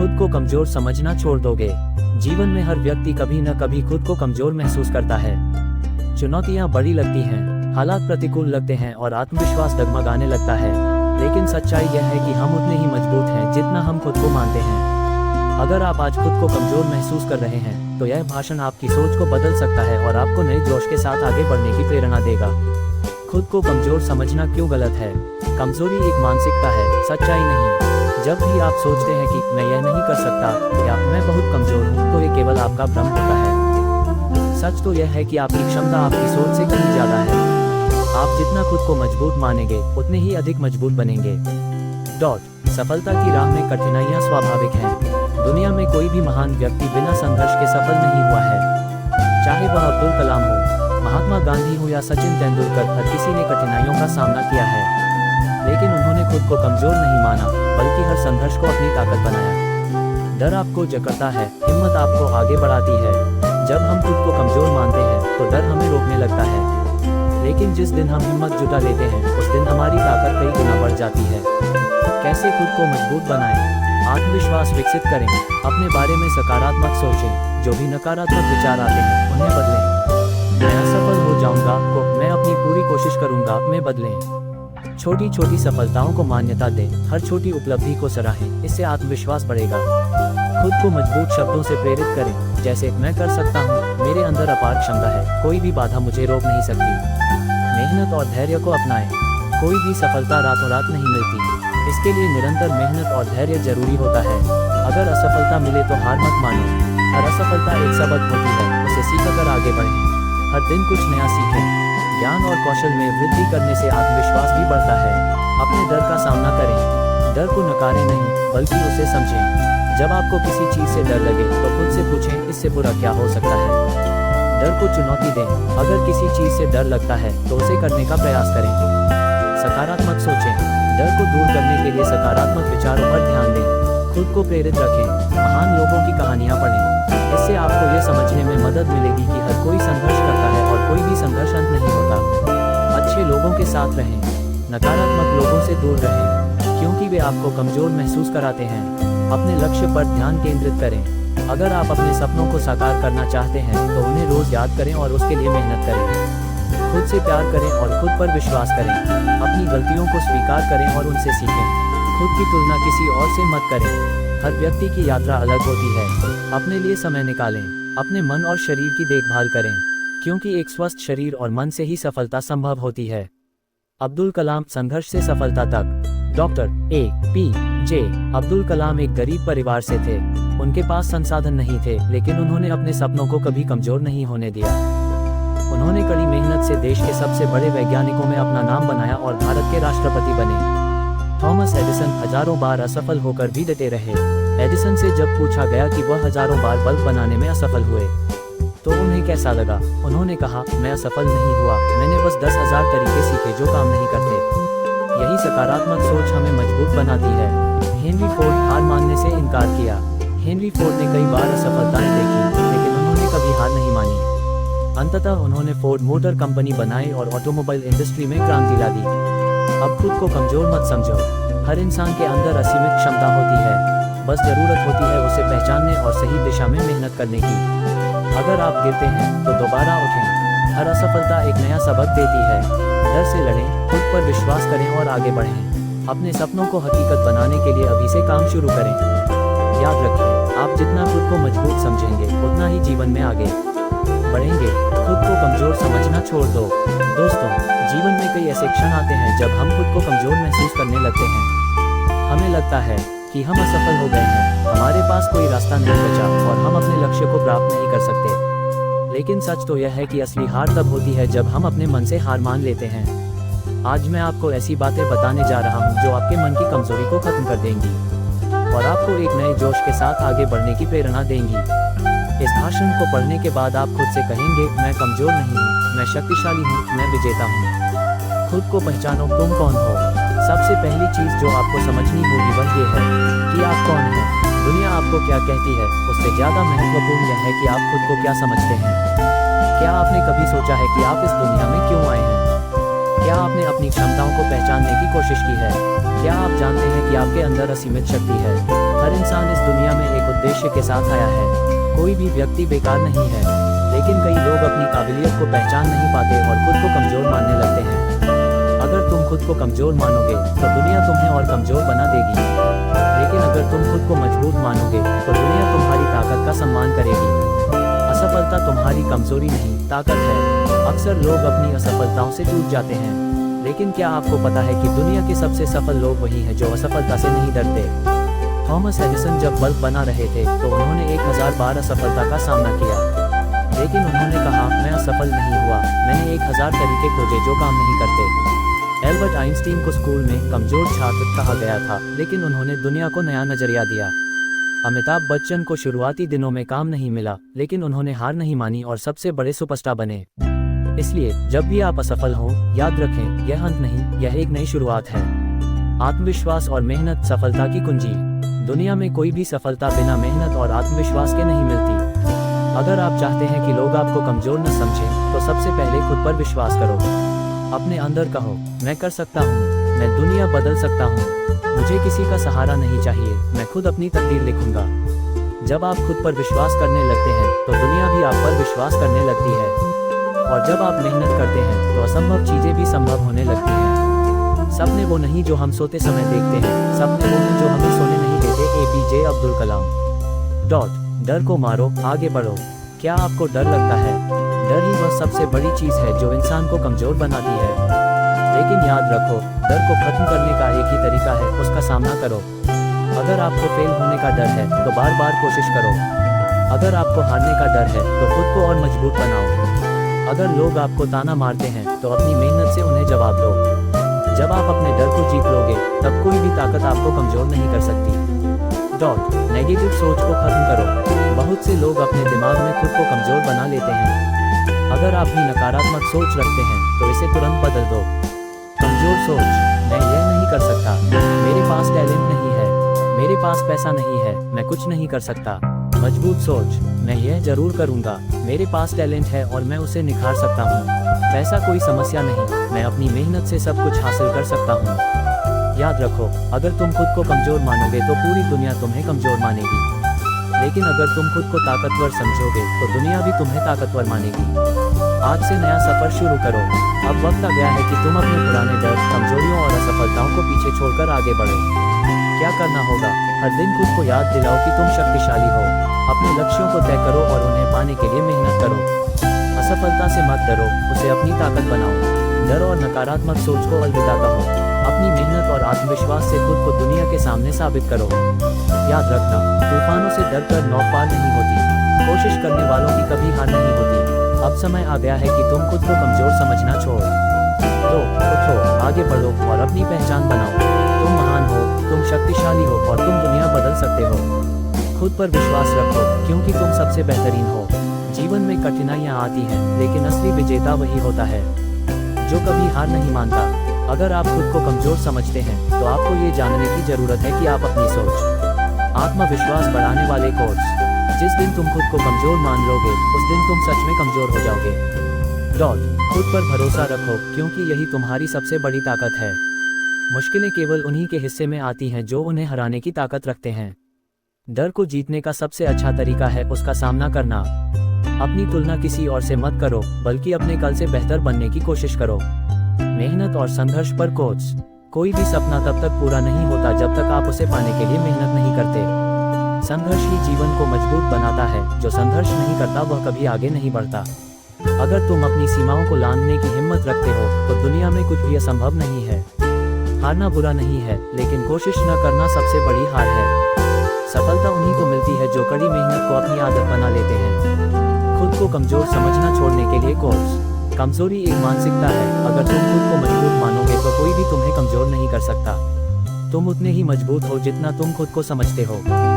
खुद को कमजोर समझना छोड़ दोगे। जीवन में हर व्यक्ति कभी न कभी खुद को कमजोर महसूस करता है। चुनौतियां बड़ी लगती हैं, हालात प्रतिकूल लगते हैं और आत्मविश्वास डगमगाने लगता है, लेकिन सच्चाई यह है कि हम उतने ही मजबूत हैं जितना हम खुद को मानते हैं। अगर आप आज खुद को कमजोर महसूस कर रहे हैं तो यह भाषण आपकी सोच को बदल सकता है और आपको नए जोश के साथ आगे बढ़ने की प्रेरणा देगा। खुद को कमजोर समझना क्यों गलत है? कमजोरी एक मानसिकता है, सच्चाई नहीं। जब भी आप सोचते हैं कि मैं यह नहीं कर सकता या मैं बहुत कमजोर हूँ, तो ये केवल आपका भ्रम होता है। सच तो यह है कि आपकी क्षमता आपकी सोच से कहीं ज्यादा है। आप जितना खुद को मजबूत मानेंगे उतने ही अधिक मजबूत बनेंगे। सफलता की राह में कठिनाइयाँ स्वाभाविक हैं। दुनिया में कोई भी महान व्यक्ति बिना संघर्ष के सफल नहीं हुआ है। चाहे वह अब्दुल कलाम हो, महात्मा गांधी हो या सचिन तेंदुलकर, हर किसी ने कठिनाइयों का सामना किया है, लेकिन उन्होंने खुद को कमजोर नहीं माना, बल्कि हर संघर्ष को अपनी ताकत बनाया। डर आपको जकड़ता है, हिम्मत आपको आगे बढ़ाती है। जब हम खुद को कमजोर मानते हैं तो डर हमें रोकने लगता है, लेकिन जिस दिन हम हिम्मत जुटा लेते हैं उस दिन हमारी ताकत कई गुना बढ़ जाती है। कैसे खुद को मजबूत बनाएं? आत्मविश्वास विकसित करें, अपने बारे में सकारात्मक सोचें, जो भी नकारात्मक विचार आते हैं उन्हें बदलें। मैं असफल हो जाऊंगा को मैं अपनी पूरी कोशिश करूंगा में बदलें। छोटी छोटी सफलताओं को मान्यता दें, हर छोटी उपलब्धि को सराहें, इससे आत्मविश्वास बढ़ेगा। खुद को मजबूत शब्दों से प्रेरित करें, जैसे मैं कर सकता हूँ, मेरे अंदर अपार क्षमता है, कोई भी बाधा मुझे रोक नहीं सकती। मेहनत और धैर्य को अपनाएं, कोई भी सफलता रातों रात नहीं मिलती, इसके लिए निरंतर मेहनत और धैर्य जरूरी होता है। अगर असफलता मिले तो हार मत मानो, हर असफलता एक सबक होती है, उसे सीखकर आगे बढ़ें। हर दिन कुछ नया सीखें, ज्ञान और कौशल में वृद्धि करने से आत्मविश्वास भी बढ़ता है। अपने डर का सामना करें, डर को नकारें नहीं बल्कि उसे समझें। जब आपको किसी चीज से डर लगे तो खुद से पूछें, इससे बुरा क्या हो सकता है? डर को चुनौती दें, अगर किसी चीज से डर लगता है तो उसे करने का प्रयास करें। सकारात्मक सोचें, डर को दूर करने के लिए सकारात्मक विचारों पर ध्यान दें। खुद को प्रेरित रखें, महान लोगों की कहानियां पढ़ें, इससे आपको ये समझने में मदद मिलेगी कि हर कोई संघर्ष करता है और कोई भी संघर्ष अंत नहीं होता। अच्छे लोगों के साथ रहें, नकारात्मक लोगों से दूर रहें, क्योंकि वे आपको कमजोर महसूस कराते हैं। अपने लक्ष्य पर ध्यान केंद्रित करें, अगर आप अपने सपनों को साकार करना चाहते हैं तो उन्हें रोज याद करें और उसके लिए मेहनत करें। खुद से प्यार करें और खुद पर विश्वास करें, अपनी गलतियों को स्वीकार करें और उनसे सीखें। खुद की तुलना किसी और से मत करें, हर व्यक्ति की यात्रा अलग होती है। अपने लिए समय निकालें, अपने मन और शरीर की देखभाल करें, क्योंकि एक स्वस्थ शरीर और मन से ही सफलता संभव होती है। अब्दुल कलाम, संघर्ष से सफलता तक। डॉक्टर APJ अब्दुल कलाम एक गरीब परिवार से थे। उनके पास संसाधन नहीं थे, लेकिन उन्होंने अपने सपनों को कभी कमजोर नहीं होने दिया। उन्होंने कड़ी मेहनत से देश के सबसे बड़े वैज्ञानिकों में अपना नाम बनाया और भारत के राष्ट्रपति बने। थॉमस एडिसन हजारों बार असफल होकर भी डटे रहे। एडिसन से जब पूछा गया कि वह हजारों बार बल्ब बनाने में असफल हुए तो उन्हें कैसा लगा, उन्होंने कहा, मैं असफल नहीं हुआ, मैंने बस 10,000 तरीके सीखे जो काम नहीं करते। यही सकारात्मक सोच हमें मजबूत बनाती है। हेनरी फोर्ड हार मानने से इनकार किया। हेनरी फोर्ड ने कई बार असफलताएं देखी, लेकिन उन्होंने कभी हार नहीं मानी। अंततः उन्होंने फोर्ड मोटर कंपनी बनाई और ऑटोमोबाइल इंडस्ट्री में क्रांति ला दी। अब खुद को कमजोर मत समझो, हर इंसान के अंदर असीमित क्षमता होती है, बस जरूरत होती है उसे पहचानने और सही दिशा में मेहनत करने की। अगर आप गिरते हैं तो दोबारा उठें, हर असफलता एक नया सबक देती है। डर से लड़ें, खुद पर विश्वास करें और आगे बढ़ें। अपने सपनों को हकीकत बनाने के लिए अभी से काम शुरू करें। याद रखें, आप जितना खुद को मजबूत समझेंगे उतना ही जीवन में आगे बढ़ेंगे। खुद को कमजोर समझना छोड़ दो। दोस्तों, जीवन में कई ऐसे क्षण आते हैं जब हम खुद को कमजोर महसूस करने लगते हैं। हमें लगता है कि हम असफल हो गए हैं, हमारे पास कोई रास्ता नहीं बचा और हम अपने लक्ष्य को प्राप्त नहीं कर सकते। लेकिन सच तो यह है कि असली हार तब होती है जब हम अपने मन से हार मान लेते हैं। आज मैं आपको ऐसी बातें बताने जा रहा हूँ जो आपके मन की कमजोरी को खत्म कर देंगी और आपको एक नए जोश के साथ आगे बढ़ने की प्रेरणा देंगी। इस भाषण को पढ़ने के बाद आप खुद से कहेंगे, मैं कमजोर नहीं हूँ, मैं शक्तिशाली हूँ, मैं विजेता हूँ। खुद को पहचानो, तुम कौन हो। सबसे पहली चीज जो आपको समझनी होगी वह ये है कि आप कौन हैं। दुनिया आपको क्या कहती है उससे ज्यादा महत्वपूर्ण यह है कि आप खुद को क्या समझते हैं। क्या आपने कभी सोचा है कि आप इस दुनिया में क्यों आए हैं? क्या आपने अपनी क्षमताओं को पहचानने की कोशिश की है? क्या आप जानते हैं कि आपके अंदर असीमित शक्ति है? हर इंसान इस दुनिया में उद्देश्य के साथ आया है। कोई भी व्यक्ति बेकार नहीं है, लेकिन कई लोग अपनी काबिलियत को पहचान नहीं पाते और खुद को कमजोर मानने लगते हैं। अगर तुम खुद को कमजोर मानोगे तो दुनिया तुम्हें और कमजोर बना देगी, लेकिन अगर तुम खुद को मजबूत मानोगे तो दुनिया तुम्हारी ताकत का सम्मान करेगी। असफलता तुम्हारी कमजोरी नहीं, ताकत है। अक्सर लोग अपनी असफलताओं से चूक जाते हैं, लेकिन क्या आपको पता है कि दुनिया के सबसे सफल लोग वही हैं जो असफलता से नहीं डरते। थॉमस एडिसन जब बल्ब बना रहे थे तो उन्होंने 1000 बार असफलता का सामना किया, लेकिन उन्होंने कहा, मैं असफल नहीं हुआ, मैंने 1000 तरीके खोजे जो काम नहीं करते। एल्बर्ट आइंस्टीन को स्कूल में कमजोर छात्र कहा गया था, लेकिन उन्होंने दुनिया को नया नजरिया दिया। अमिताभ बच्चन को शुरुआती दिनों में काम नहीं मिला, लेकिन उन्होंने हार नहीं मानी और सबसे बड़े सुपरस्टार बने। इसलिए जब भी आप असफल हों, याद रखें, यह अंत नहीं, यह एक नई शुरुआत है। आत्मविश्वास और मेहनत सफलता की कुंजी। दुनिया में कोई भी सफलता बिना मेहनत और आत्मविश्वास के नहीं मिलती। अगर आप चाहते हैं कि लोग आपको कमजोर न समझें, तो सबसे पहले खुद पर विश्वास करो। अपने अंदर कहो, मैं कर सकता हूँ, मैं दुनिया बदल सकता हूँ, मुझे किसी का सहारा नहीं चाहिए, मैं खुद अपनी तकदीर लिखूंगा। जब आप खुद पर विश्वास करने लगते हैं तो दुनिया भी आप पर विश्वास करने लगती है, और जब आप मेहनत करते हैं तो असंभव चीजें भी संभव होने लगती हैं। सपने वो नहीं जो हम सोते समय देखते हैं, सपने वो हैं जो हमें सोने नहीं देते। APJ अब्दुल कलाम। डर को मारो, आगे बढ़ो। क्या आपको डर लगता है? डर ही वह सबसे बड़ी चीज है जो इंसान को कमजोर बनाती है। लेकिन याद रखो, डर को खत्म करने का एक ही तरीका है, उसका सामना करो। अगर आपको फेल होने का डर है तो बार बार कोशिश करो। अगर आपको हारने का डर है तो खुद को और मजबूत बनाओ। अगर लोग आपको ताना मारते हैं तो अपनी मेहनत से उन्हें जवाब दो। जब आप अपने डर को जीत लोगे, तब कोई भी ताकत आपको कमजोर नहीं कर सकती। नेगेटिव सोच को खत्म करो। बहुत से लोग अपने दिमाग में खुद को कमजोर बना लेते हैं। अगर आप भी नकारात्मक सोच रखते हैं तो इसे तुरंत बदल दो। कमजोर सोच, मैं यह नहीं कर सकता, मेरे पास टैलेंट नहीं है, मेरे पास पैसा नहीं है, मैं कुछ नहीं कर सकता। मजबूत सोच, मैं यह जरूर करूंगा, मेरे पास टैलेंट है और मैं उसे निखार सकता हूँ। पैसा कोई समस्या नहीं, मैं अपनी मेहनत से सब कुछ हासिल कर सकता हूँ। याद रखो, अगर तुम खुद को कमजोर मानोगे तो पूरी दुनिया तुम्हें कमजोर मानेगी, लेकिन अगर तुम खुद को ताकतवर समझोगे तो दुनिया भी तुम्हें ताकतवर मानेगी। आज से नया सफर शुरू करो। अब वक्त आ गया है कि तुम अपने पुराने डर, कमजोरियों और असफलताओं को पीछे छोड़कर आगे बढ़ो। क्या करना होगा? हर दिन खुद को याद दिलाओ कि तुम शक्तिशाली हो। अपने लक्ष्यों को तय करो और उन्हें पाने के लिए मेहनत करो। असफलता से मत डरो, उसे अपनी ताकत बनाओ। डर और नकारात्मक सोच को अलविदा कहो। अपनी मेहनत और आत्मविश्वास से खुद को दुनिया के सामने साबित करो। याद रखना, तूफानों से डरकर नौ पार नहीं होती, कोशिश करने वालों की कभी हार नहीं होती। अब समय आ गया है कि तुम खुद को कमजोर समझना छोड़ दो। उठो, आगे बढ़ो और अपनी पहचान बनाओ। तुम महान हो, तुम शक्तिशाली हो और तुम दुनिया बदल सकते हो। खुद पर विश्वास रखो, क्योंकि तुम सबसे बेहतरीन हो। जीवन में कठिनाइयाँ आती हैं, लेकिन असली विजेता वही होता है जो कभी हार नहीं मानता। अगर आप खुद को कमजोर समझते हैं तो आपको ये जानने की जरूरत है कि आप अपनी सोच, आत्मविश्वास बढ़ाने वाले कोर्स, जिस दिन तुम खुद को कमजोर मान लोगे, उस दिन तुम सच में कमजोर हो जाओगे। खुद पर भरोसा रखो, क्योंकि यही तुम्हारी सबसे बड़ी ताकत है। मुश्किलें केवल उन्हीं के हिस्से में आती हैं जो उन्हें हराने की ताकत रखते हैं। डर को जीतने का सबसे अच्छा तरीका है उसका सामना करना। अपनी तुलना किसी और से मत करो, बल्कि अपने कल से बेहतर बनने की कोशिश करो। मेहनत और संघर्ष पर कोच। कोई भी सपना तब तक पूरा नहीं होता जब तक आप उसे पाने के लिए मेहनत नहीं करते। संघर्ष ही जीवन को मजबूत बनाता है, जो संघर्ष नहीं करता वह कभी आगे नहीं बढ़ता। अगर तुम अपनी सीमाओं को लांघने की हिम्मत रखते हो तो दुनिया में कुछ भी असंभव नहीं है। हारना बुरा नहीं है, लेकिन कोशिश न करना सबसे बड़ी हार है। सफलता उन्हीं को मिलती है जो कड़ी मेहनत को अपनी आदत बना लेते हैं। खुद को कमजोर समझना छोड़ने के लिए कोर्स। कमजोरी एक मानसिकता है। अगर तुम खुद को मजबूत मानोगे तो कोई भी तुम्हें कमजोर नहीं कर सकता। तुम उतने ही मजबूत हो जितना तुम खुद को समझते हो।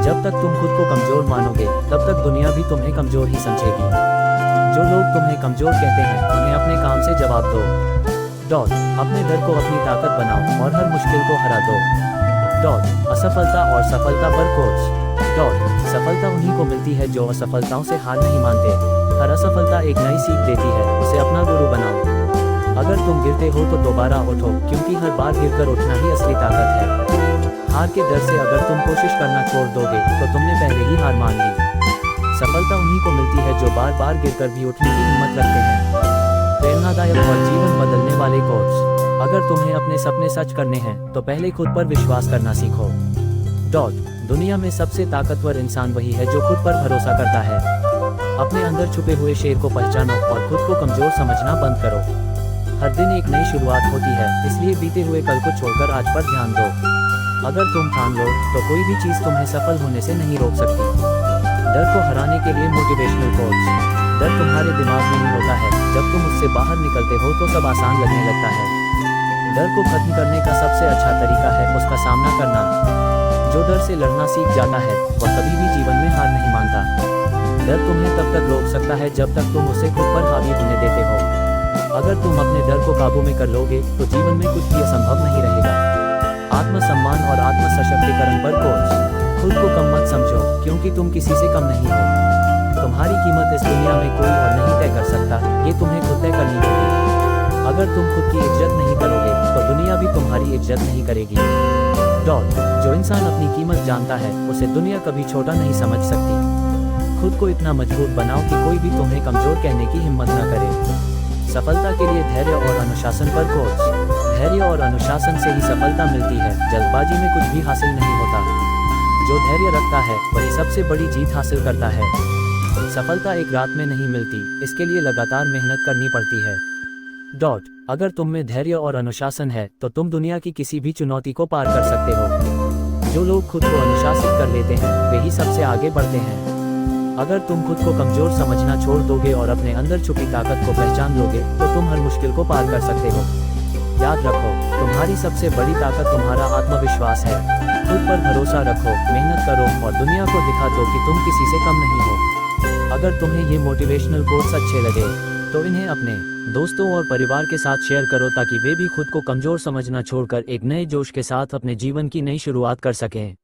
जब तक तुम खुद को कमजोर मानोगे, तब तक दुनिया भी तुम्हें कमजोर ही समझेगी। जो लोग तुम्हें कमजोर कहते हैं, उन्हें अपने काम से जवाब दो। अपने डर को अपनी ताकत बनाओ और हर मुश्किल को हरा दो। असफलता और सफलता पर कोर्स। सफलता उन्हीं को मिलती है जो असफलताओं से हार नहीं मानते। हर असफलता एक नई सीख देती है, उसे अपना गुरु बनाओ। अगर तुम गिरते हो तो दोबारा उठो, क्योंकि हर बार गिरकर उठना ही असली ताकत है। हार के डर से अगर तुम कोशिश करना छोड़ दोगे तो तुमने पहले ही हार जो बार बार गिरकर भी उठने की हिम्मत रखते हैं। प्रेरणादायक और जीवन बदलने वाले कोट्स। अगर तुम्हें अपने सपने सच करने हैं तो पहले खुद पर विश्वास करना सीखो। दुनिया में सबसे ताकतवर इंसान वही है जो खुद पर भरोसा करता है। अपने अंदर छुपे हुए शेर को पहचानो और खुद को कमजोर समझना बंद करो। हर दिन एक नई शुरुआत होती है, इसलिए बीते हुए कल को छोड़कर आज पर ध्यान दो। अगर तुम ठान लो तो कोई भी चीज तुम्हें सफल होने से नहीं रोक सकती। डर को हराने के लिए मोटिवेशनल कोट्स। डर तुम्हारे दिमाग में ही होता है, जब तुम उससे बाहर निकलते हो तो सब आसान लगने लगता है। डर को खत्म करने का सबसे अच्छा तरीका है उसका सामना करना। जो डर से लड़ना सीख जाता है वह कभी भी जीवन में हार नहीं मानता। डर तुम्हें तब तक रोक सकता है जब तक तुम उसे खुद पर हावी होने देते हो। अगर तुम अपने डर को काबू में कर लोगे तो जीवन में कुछ भी असंभव नहीं रहेगा। आत्मसम्मान और आत्म सशक्तिकरण पर कोट्स। खुद को कम मत समझो, क्योंकि तुम किसी से कम नहीं हो। तुम्हारी कीमत इस दुनिया में कोई और नहीं तय कर सकता, ये तुम्हें खुद तय करनी होगी। अगर तुम खुद की इज्जत नहीं करोगे तो दुनिया भी तुम्हारी इज्जत नहीं करेगी। जो इंसान अपनी कीमत जानता है उसे दुनिया कभी छोटा नहीं समझ सकती। खुद को इतना मजबूत बनाओ कि कोई भी तुम्हें कमजोर कहने की हिम्मत न करे। सफलता के लिए धैर्य और अनुशासन पर कोट्स। धैर्य और अनुशासन से ही सफलता मिलती है, जल्दबाजी में कुछ भी हासिल नहीं होता। जो धैर्य रखता है वही सबसे बड़ी जीत हासिल करता है। सफलता एक रात में नहीं मिलती, इसके लिए लगातार मेहनत करनी पड़ती है। अगर तुम में धैर्य और अनुशासन है तो तुम दुनिया की किसी भी चुनौती को पार कर सकते हो। जो लोग खुद को अनुशासित कर लेते हैं वे ही सबसे आगे बढ़ते हैं। अगर तुम खुद को कमजोर समझना छोड़ दोगे और अपने अंदर छुपी ताकत को पहचान लोगे तो तुम हर मुश्किल को पार कर सकते हो। याद रखो, तुम्हारी सबसे बड़ी ताकत तुम्हारा आत्मविश्वास है। खुद पर भरोसा रखो, मेहनत करो और दुनिया को दिखा दो कि तुम किसी से कम नहीं हो। अगर तुम्हें ये मोटिवेशनल कोट्स अच्छे लगे तो इन्हें अपने दोस्तों और परिवार के साथ शेयर करो ताकि वे भी खुद को कमजोर समझना छोड़कर एक नए जोश के साथ अपने जीवन की नई शुरुआत कर सकें।